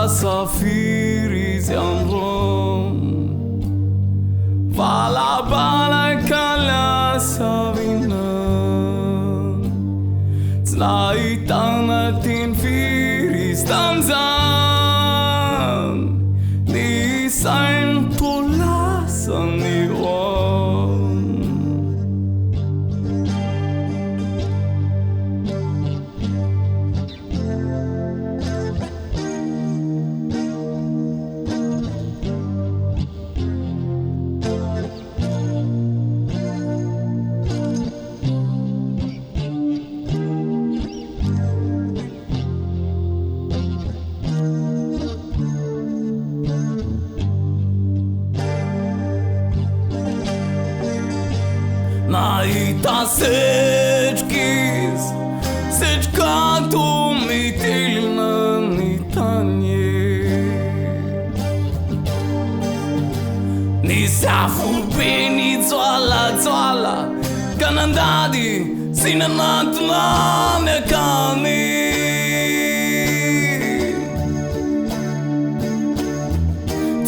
safiris jam rom Vala bala kala savinan Zna itana tin firis tamzan Ni sain tulasan ni on Naita sečkis, sečka tu mi tilna nitanje Ni safu beni zoala, kanandadi, sinanatna mekani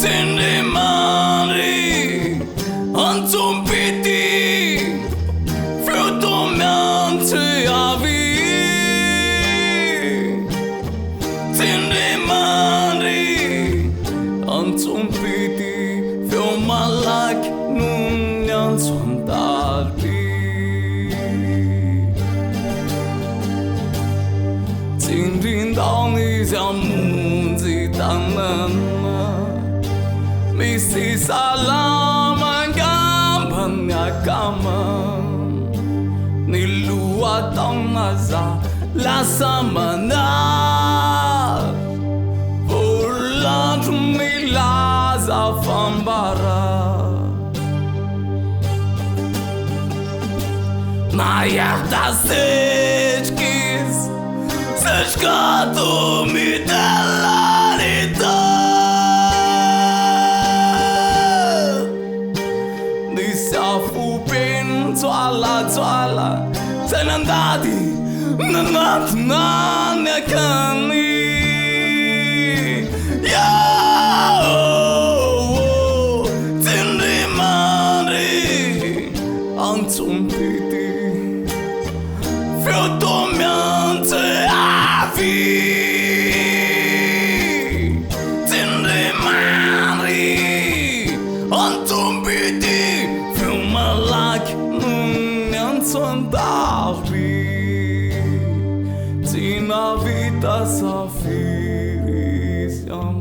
Tindi mari, antum piti Antum piti feo malak nun jansson darbi Tindrin daunis jamunzi tanana Misti salaman gamban yakaman Nilua tamaza la samana Laza fambara Na jarda sečkis Sečka tu mi delanita Ni safu pin zoala Senandadi nanatna nekani Antum piti Frutomiante avi Tinde mari Antum piti Frumalak Jansson darbi Tina vita safiris jam